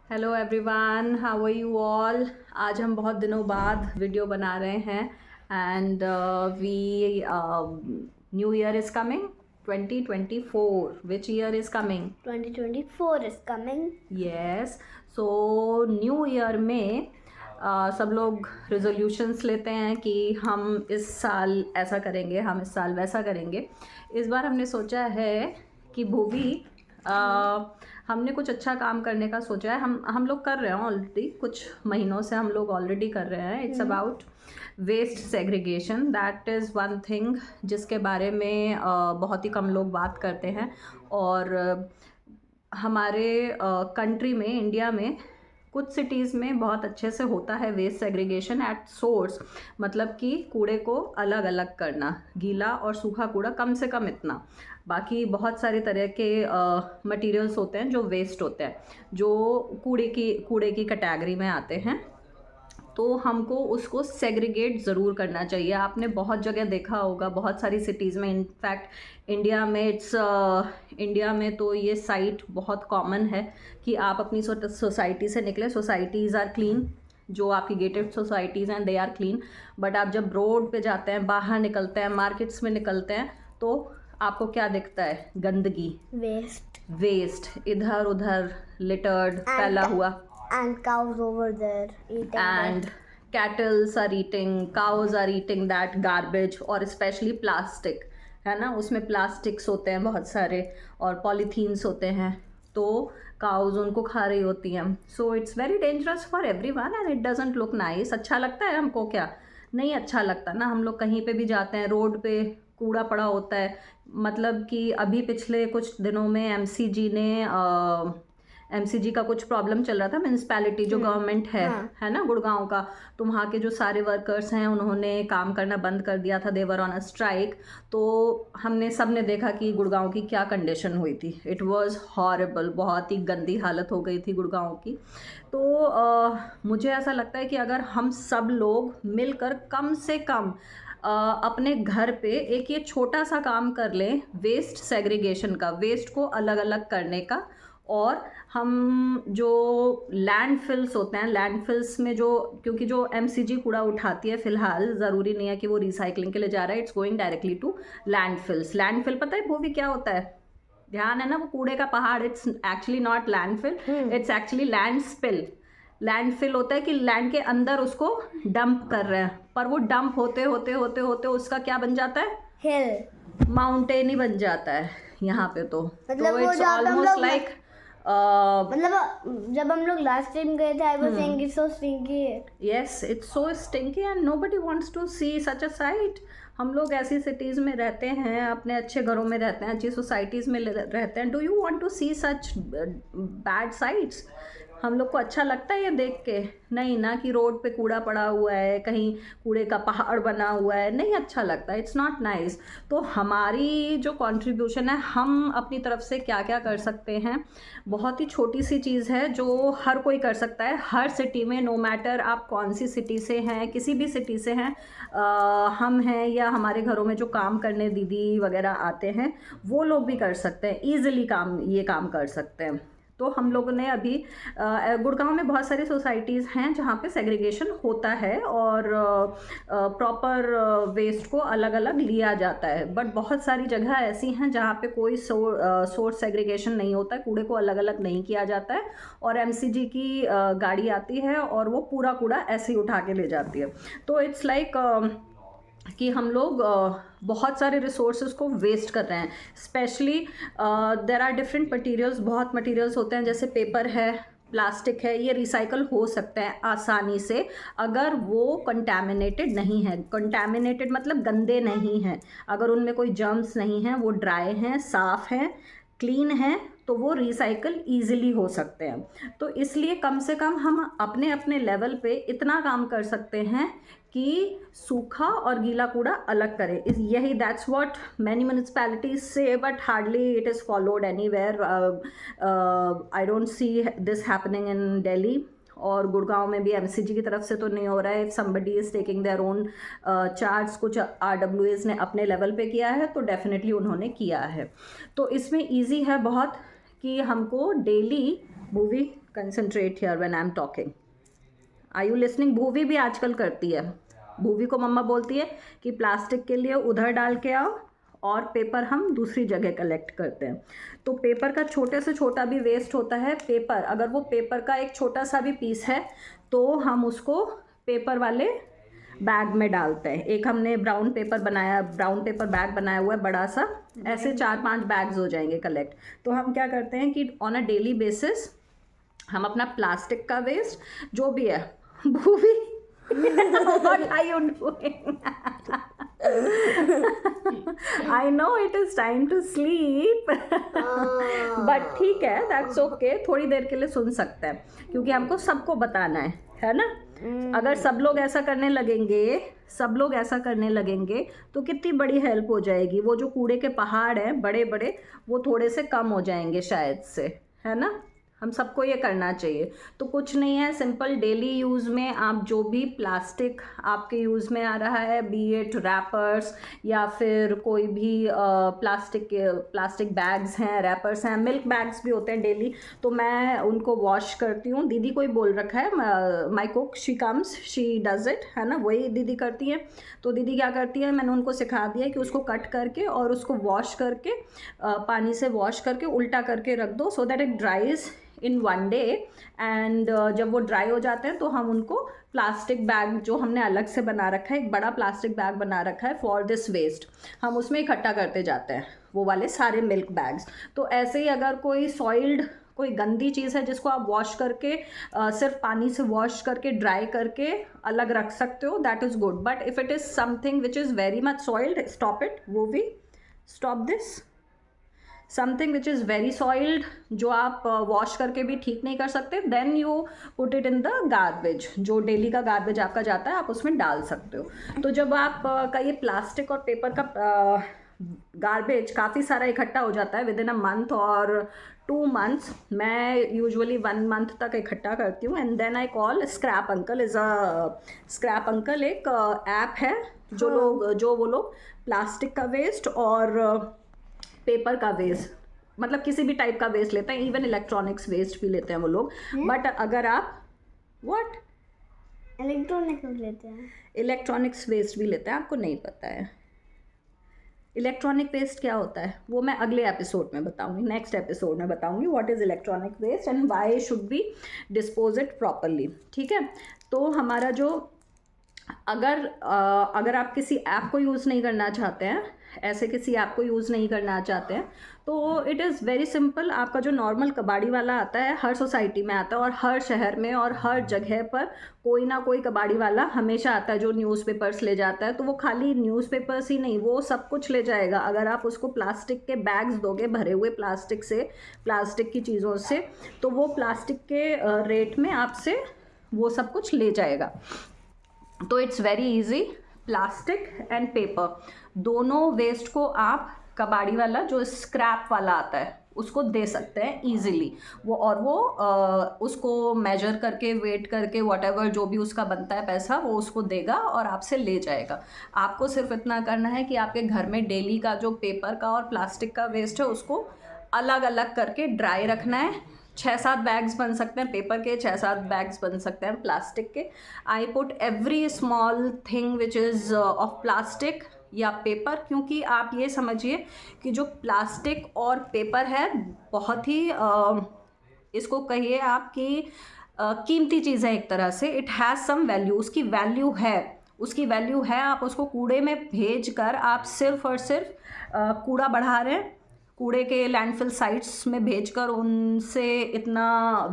Hello everyone, how are you all. आज हम बहुत दिनों बाद वीडियो बना रहे हैं and we new year is coming 2024. Which year is coming? 2024 is coming. Yes, so new year में सब लोग रेजोल्यूशंस लेते हैं कि हम इस साल ऐसा करेंगे, हम इस साल वैसा करेंगे। इस बार हमने सोचा है कि भूवी हमने कुछ अच्छा काम करने का सोचा है। हम लोग कर रहे हैं ऑलरेडी, कुछ महीनों से हम लोग ऑलरेडी कर रहे हैं। It's about waste segregation. That is one thing जिसके बारे में बहुत ही कम लोग बात करते हैं। और हमारे कंट्री में, इंडिया में कुछ सिटीज़ में बहुत अच्छे से होता है वेस्ट सेग्रीगेशन एट सोर्स। मतलब कि कूड़े को अलग अलग करना, गीला और सूखा कूड़ा कम से कम इतना। बाकी बहुत सारे तरह के मटेरियल्स होते हैं जो वेस्ट होते हैं, जो कूड़े की कैटेगरी में आते हैं। तो हमको उसको सेग्रीगेट ज़रूर करना चाहिए। आपने बहुत जगह देखा होगा, बहुत सारी सिटीज़ में, इनफैक्ट इंडिया में तो ये साइट बहुत कॉमन है कि आप अपनी सोसाइटी से निकले, सोसाइटीज़ आर क्लीन, जो आपकी गेटेड सोसाइटीज़ हैं दे आर क्लीन, बट आप जब रोड पे जाते हैं, बाहर निकलते हैं, मार्केट्स में निकलते हैं, तो आपको क्या दिखता है? गंदगी, वेस्ट इधर उधर लिटर्ड, फैला हुआ। And cows over there eating And cattles are eating, cows are eating that garbage, और स्पेशली प्लास्टिक है ना, उसमें प्लास्टिक्स होते हैं बहुत सारे और पॉलीथीन्स होते हैं, तो काउज उनको खा रही होती हैं। So it's very dangerous for everyone and it doesn't look nice. अच्छा लगता है हमको? क्या नहीं अच्छा लगता ना। हम लोग कहीं पे भी जाते हैं, रोड पे कूड़ा पड़ा होता है। मतलब कि अभी पिछले कुछ दिनों में एमसीजी का कुछ प्रॉब्लम चल रहा था, म्यूनसिपैलिटी जो गवर्नमेंट है ना गुड़गांव का, तो वहाँ के जो सारे वर्कर्स हैं उन्होंने काम करना बंद कर दिया था, देवर ऑन अ स्ट्राइक। तो हमने सब ने देखा कि गुड़गांव की क्या कंडीशन हुई थी। इट वाज हॉरिबल, बहुत ही गंदी हालत हो गई थी गुड़गांव की। तो मुझे ऐसा लगता है कि अगर हम सब लोग मिलकर कम से कम अपने घर पे एक ये छोटा सा काम कर लें, वेस्ट सेग्रीगेशन का, वेस्ट को अलग अलग करने का। और हम जो लैंडफिल्स होते हैं, लैंडफिल्स में जो, क्योंकि जो एमसीजी कूड़ा उठाती है फ़िलहाल, ज़रूरी नहीं है कि वो रिसाइकलिंग के लिए जा रहा है, it's going directly to landfills. Landfill पता है वो भी क्या होता है? ध्यान है ना, वो कूड़े का पहाड़। It's actually not landfill, it's actually landspill. Landfill होता है कि लैंड के अंदर उसको डंप कर रहे हैं, पर वो डंप होते होते होते होते उसका क्या बन जाता है? हिल, माउंटेन ही बन जाता है यहाँ पे। तो मतलब इट्स ऑलमोस्ट लाइक मतलब जब हम लोग लास्ट टाइम गए थे, I was saying it's so stinky. Yes, it's so stinky and nobody wants to see such a sight. हम लोग ऐसी सिटीज़ में रहते हैं, अपने अच्छे घरों में रहते हैं, अच्छी सोसाइटीज़ में रहते हैं। Do you want to see such bad sights? हम लोग को अच्छा लगता है ये देख के? नहीं ना, कि रोड पे कूड़ा पड़ा हुआ है, कहीं कूड़े का पहाड़ बना हुआ है, नहीं अच्छा लगता। It's not nice. तो हमारी जो कंट्रीब्यूशन है, हम अपनी तरफ से क्या क्या कर सकते हैं, बहुत ही छोटी सी चीज़ है जो हर कोई कर सकता है। हर सिटी में, नो मैटर आप कौन सी सिटी से हैं, किसी भी सिटी से हैं, हम हैं या हमारे घरों में जो काम करने दीदी वगैरह आते हैं, वो लोग भी कर सकते हैं, ईजिली ये काम कर सकते हैं। तो हम लोगों ने अभी गुड़गांव में बहुत सारी सोसाइटीज़ हैं जहाँ पे सेग्रीगेशन होता है और प्रॉपर वेस्ट को अलग अलग लिया जाता है। बट बहुत सारी जगह ऐसी हैं जहाँ पे कोई सोर्स सेग्रीगेशन नहीं होता है, कूड़े को अलग अलग नहीं किया जाता है, और एमसीजी की गाड़ी आती है और वो पूरा कूड़ा ऐसे ही उठा के ले जाती है। तो इट्स लाइक कि हम लोग बहुत सारे रिसोर्सेज को वेस्ट कर रहे हैं। Specially there are different materials, बहुत मटेरियल्स होते हैं, जैसे पेपर है, प्लास्टिक है, ये रिसाइकल हो सकते हैं आसानी से अगर वो कंटैमिनेटेड नहीं है। कंटैमिनेटेड मतलब गंदे नहीं हैं, अगर उनमें कोई जर्म्स नहीं हैं, वो ड्राई हैं, साफ़ हैं, क्लीन हैं, तो वो रिसाइकल ईजिली हो सकते हैं। तो इसलिए कम से कम हम अपने अपने लेवल पे इतना काम कर सकते हैं कि सूखा और गीला कूड़ा अलग करें। यही दैट्स व्हाट मैनी म्यूनिसिपैलिटीज से, but hardly it is followed anywhere. I don't see this happening in Delhi, और गुड़गांव में भी एमसीजी की तरफ से तो नहीं हो रहा है। If somebody is taking their own charge, कुछ आरडब्ल्यूएस ने अपने लेवल पे किया है तो डेफिनेटली उन्होंने किया है। तो इसमें इजी है बहुत कि हमको daily Bhuvi concentrate here when I am talking, are you listening? Bhuvi भी आजकल करती है। भूवी को मम्मा बोलती है कि प्लास्टिक के लिए उधर डाल के आओ और पेपर हम दूसरी जगह कलेक्ट करते हैं। तो पेपर का छोटे से छोटा भी वेस्ट होता है। पेपर, अगर वो पेपर का एक छोटा सा भी पीस है तो हम उसको पेपर वाले बैग में डालते हैं। एक हमने ब्राउन पेपर बैग बनाया हुआ है बड़ा सा, ऐसे 4-5 बैग्स हो जाएंगे कलेक्ट। तो हम क्या करते हैं कि ऑन अ डेली बेसिस हम अपना प्लास्टिक का वेस्ट जो भी है, Bhuvi what are you doing? I know it is time to sleep but ठीक है, that's okay, थोड़ी देर के लिए सुन सकते हैं क्योंकि हमको सबको बताना है ना। अगर सब लोग ऐसा करने लगेंगे तो कितनी बड़ी हेल्प हो जाएगी। वो जो कूड़े के पहाड़ हैं बड़े बड़े, वो थोड़े से कम हो जाएंगे शायद से, है ना। हम सबको ये करना चाहिए। तो कुछ नहीं है, सिंपल डेली यूज़ में आप जो भी प्लास्टिक आपके यूज़ में आ रहा है, बी इट रैपर्स या फिर कोई भी प्लास्टिक बैग्स हैं, रैपर्स हैं, मिल्क बैग्स भी होते हैं डेली, तो मैं उनको वॉश करती हूँ। दीदी कोई बोल रखा है, my cook she comes she does it, है ना, वही दीदी करती है। तो दीदी क्या करती है, मैंने उनको सिखा दिया है कि उसको कट करके और उसको वॉश करके पानी से वॉश करके उल्टा करके रख दो सो that it ड्राइज in 1 day. And जब वो ड्राई हो जाते हैं तो हम उनको प्लास्टिक बैग जो हमने अलग से बना रखा है, एक बड़ा प्लास्टिक बैग बना रखा है फॉर दिस वेस्ट, हम उसमें इकट्ठा करते जाते हैं वो वाले सारे मिल्क बैग्स। तो ऐसे ही अगर कोई सॉइल्ड कोई गंदी चीज़ है जिसको आप वॉश करके सिर्फ पानी से वॉश करके ड्राई करके अलग रख सकते हो, that is good. But if it is something which is very much soiled, stop it, वो भी stop this. Something which is very soiled जो आप वॉश करके भी ठीक नहीं कर सकते, then you put it in the garbage. जो डेली का गार्बेज आपका जाता है आप उसमें डाल सकते हो। तो जब आप का ये प्लास्टिक और पेपर का गार्बेज काफ़ी सारा इकट्ठा हो जाता है विद इन अ मंथ और 2 months, मैं यूजुअली 1 month तक इकट्ठा करती हूँ। And then I call scrap uncle. Scrap uncle एक ऐप है जो वो लोग प्लास्टिक का वेस्ट और पेपर का वेस्ट, मतलब किसी भी टाइप का वेस्ट लेते हैं, इवन इलेक्ट्रॉनिक्स वेस्ट भी लेते हैं वो लोग। बट अगर आप इलेक्ट्रॉनिक्स वेस्ट भी लेते हैं, आपको नहीं पता है इलेक्ट्रॉनिक वेस्ट क्या होता है, वो मैं अगले एपिसोड में बताऊंगी, नेक्स्ट एपिसोड में बताऊंगी what is electronic waste and why should be dispose it properly. ठीक है, तो हमारा जो अगर आप किसी ऐप को यूज़ नहीं करना चाहते हैं, ऐसे किसी ऐप को यूज़ नहीं करना चाहते हैं, तो इट इज़ वेरी सिंपल। आपका जो नॉर्मल कबाड़ी वाला आता है, हर सोसाइटी में आता है और हर शहर में और हर जगह पर कोई ना कोई कबाड़ी वाला हमेशा आता है जो न्यूज़पेपर्स ले जाता है। तो वो खाली न्यूज़पेपर्स ही नहीं, वो सब कुछ ले जाएगा। अगर आप उसको प्लास्टिक के बैग्स दोगे भरे हुए प्लास्टिक की चीज़ों से, तो वो प्लास्टिक के रेट में आपसे वो सब कुछ ले जाएगा। तो it's very easy, plastic and paper दोनों वेस्ट को आप कबाड़ी वाला जो स्क्रैप वाला आता है उसको दे सकते हैं इजीली। वो उसको मेजर करके वेट करके व्हाटएवर जो भी उसका बनता है पैसा, वो उसको देगा और आपसे ले जाएगा। आपको सिर्फ इतना करना है कि आपके घर में डेली का जो पेपर का और प्लास्टिक का वेस्ट है उसको अलग अलग करके ड्राई रखना है। 6-7 बैग्स बन सकते हैं पेपर के, 6-7 बैग्स बन सकते हैं प्लास्टिक के। I put every small thing which is of plastic या पेपर, क्योंकि आप ये समझिए कि जो प्लास्टिक और पेपर है बहुत ही इसको कहिए आप कि कीमती चीज़ है एक तरह से। इट हैज़ सम वैल्यू, उसकी वैल्यू है। आप उसको कूड़े में भेज कर आप सिर्फ और सिर्फ कूड़ा बढ़ा रहे हैं, कूड़े के लैंडफिल साइट्स में भेजकर उनसे इतना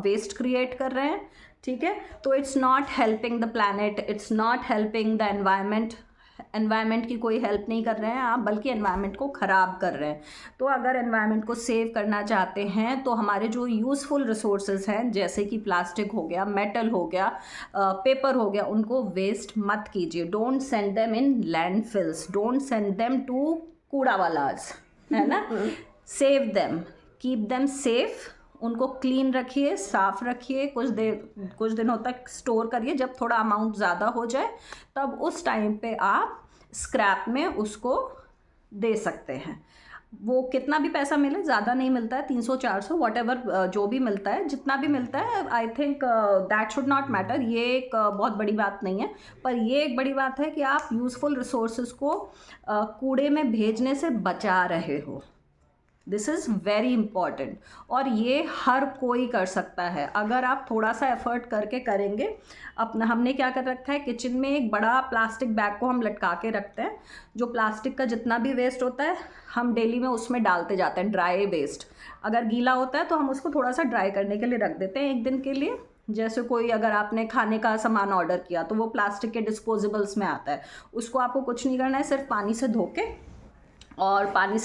वेस्ट क्रिएट कर रहे हैं। ठीक है, तो it's not helping the planet, it's not helping the environment की कोई हेल्प नहीं कर रहे हैं आप, बल्कि एनवायरनमेंट को ख़राब कर रहे हैं। तो अगर एनवायरनमेंट को सेव करना चाहते हैं तो हमारे जो यूज़फुल रिसोर्सेज हैं जैसे कि प्लास्टिक हो गया, मेटल हो गया, पेपर हो गया, उनको वेस्ट मत कीजिए। Don't send them in landfills, don't send them to कूड़ा वालाज, है ना। Save them, keep them safe, उनको क्लीन रखिए, साफ़ रखिए, कुछ दिनों तक स्टोर करिए। जब थोड़ा अमाउंट ज़्यादा हो जाए तब उस टाइम पे आप स्क्रैप में उसको दे सकते हैं। वो कितना भी पैसा मिले, ज़्यादा नहीं मिलता है, 300-400 वॉट एवर जो भी मिलता है, जितना भी मिलता है, I think that should not matter. ये एक बहुत बड़ी बात नहीं है, पर ये एक बड़ी बात है कि आप यूज़फुल रिसोर्सेज को कूड़े में भेजने से बचा रहे हो। दिस इज़ वेरी इम्पॉर्टेंट, और ये हर कोई कर सकता है अगर आप थोड़ा सा एफर्ट करके करेंगे। अपना हमने क्या कर रखा है, किचन में एक बड़ा प्लास्टिक बैग को हम लटका के रखते हैं। जो प्लास्टिक का जितना भी वेस्ट होता है हम डेली में उसमें डालते जाते हैं, ड्राई वेस्ट। अगर गीला होता है तो हम उसको थोड़ा सा ड्राई करने के लिए रख देते हैं एक दिन के लिए। जैसे कोई अगर आपने खाने का सामान ऑर्डर किया तो वो प्लास्टिक के डिस्पोजेबल्स में आता है, उसको आपको कुछ नहीं करना है, सिर्फ पानी से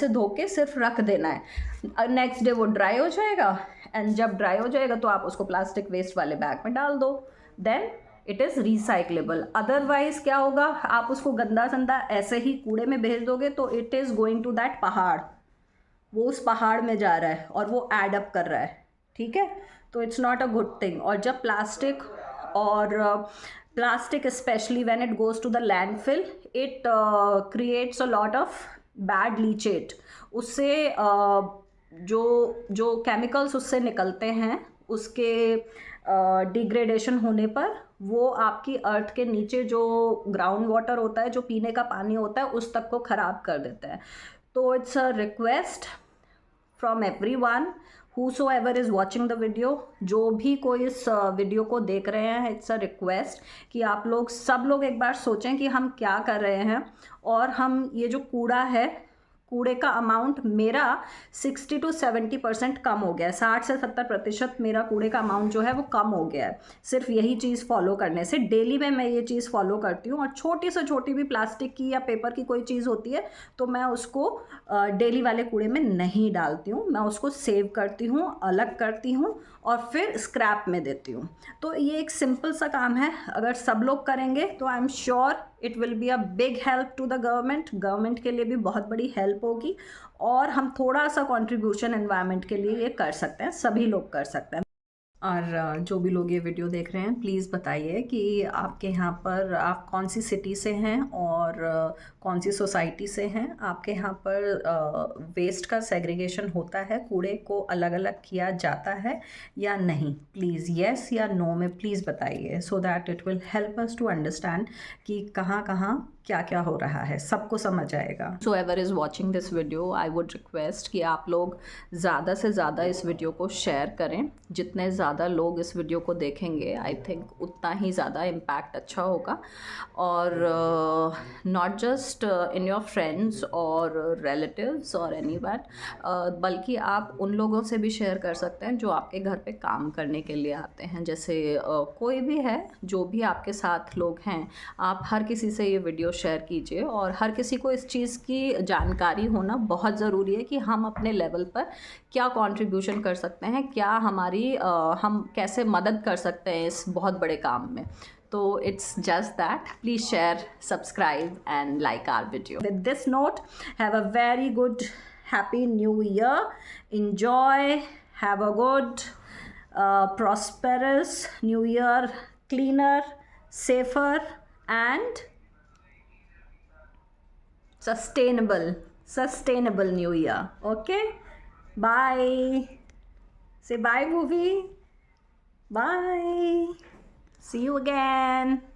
धो के सिर्फ रख देना है। नेक्स्ट डे वो ड्राई हो जाएगा, एंड जब ड्राई हो जाएगा तो आप उसको प्लास्टिक वेस्ट वाले बैग में डाल दो, then it is recyclable. Otherwise क्या होगा, आप उसको गंदा संदा ऐसे ही कूड़े में भेज दोगे तो it is going to that पहाड़, वो उस पहाड़ में जा रहा है और वो एड अप कर रहा है, ठीक है। तो it's not a good thing. और जब plastic specially when it goes to the landfill, it creates a lot of bad leachate. उससे जो केमिकल्स उससे निकलते हैं, उसके डिग्रेडेशन होने पर वो आपकी अर्थ के नीचे जो ग्राउंड वाटर होता है, जो पीने का पानी होता है, उस तक को ख़राब कर देता है। तो it's a request from everyone whosoever is watching the video, जो भी कोई इस वीडियो को देख रहे हैं, इट्स अ रिक्वेस्ट कि आप लोग सब लोग एक बार सोचें कि हम क्या कर रहे हैं। और हम ये जो कूड़ा है, कूड़े का अमाउंट मेरा 60 to 70% कम हो गया है। 60 से 70% मेरा कूड़े का अमाउंट जो है वो कम हो गया है, सिर्फ यही चीज़ फॉलो करने से। डेली में मैं ये चीज़ फॉलो करती हूँ, और छोटी से छोटी भी प्लास्टिक की या पेपर की कोई चीज़ होती है तो मैं उसको डेली वाले कूड़े में नहीं डालती हूँ, मैं उसको सेव करती हूँ, अलग करती हूँ और फिर स्क्रैप में देती हूँ। तो ये एक सिंपल सा काम है, अगर सब लोग करेंगे तो I am sure it will be a big help to the government के लिए भी बहुत बड़ी हेल्प होगी, और हम थोड़ा सा कंट्रीब्यूशन एनवायरनमेंट के लिए ये कर सकते हैं, सभी लोग कर सकते हैं। और जो भी लोग ये वीडियो देख रहे हैं, प्लीज़ बताइए कि आपके यहाँ पर आप कौन सी सिटी से हैं और कौन सी सोसाइटी से हैं। आपके यहाँ पर वेस्ट का सेग्रीगेशन होता है, कूड़े को अलग अलग किया जाता है या नहीं? प्लीज़ येस या नो में प्लीज़ बताइए, so that it will help us to understand कि कहाँ कहाँ क्या क्या हो रहा है, सबको समझ आएगा। So ever is watching this video, I would request कि आप लोग ज़्यादा से ज़्यादा इस वीडियो को शेयर करें। जितने ज़्यादा लोग इस वीडियो को देखेंगे, आई थिंक उतना ही ज़्यादा इम्पैक्ट अच्छा होगा। और not just in your friends और रिलेटिव्स और एनीवन, बल्कि आप उन लोगों से भी शेयर कर सकते हैं जो आपके घर पे काम करने के लिए आते हैं। जैसे कोई भी है, जो भी आपके साथ लोग हैं, आप हर किसी से ये वीडियो शेयर कीजिए। और हर किसी को इस चीज़ की जानकारी होना बहुत ज़रूरी है कि हम अपने लेवल पर क्या कंट्रीब्यूशन कर सकते हैं, क्या हम कैसे मदद कर सकते हैं इस बहुत बड़े काम में। तो it's just that. Please share, subscribe and like our video. With this note, have a very good, happy new year. Enjoy, have a good, prosperous new year, cleaner, safer and sustainable new year. Okay? Bye. Say bye, movie. Bye. See you again.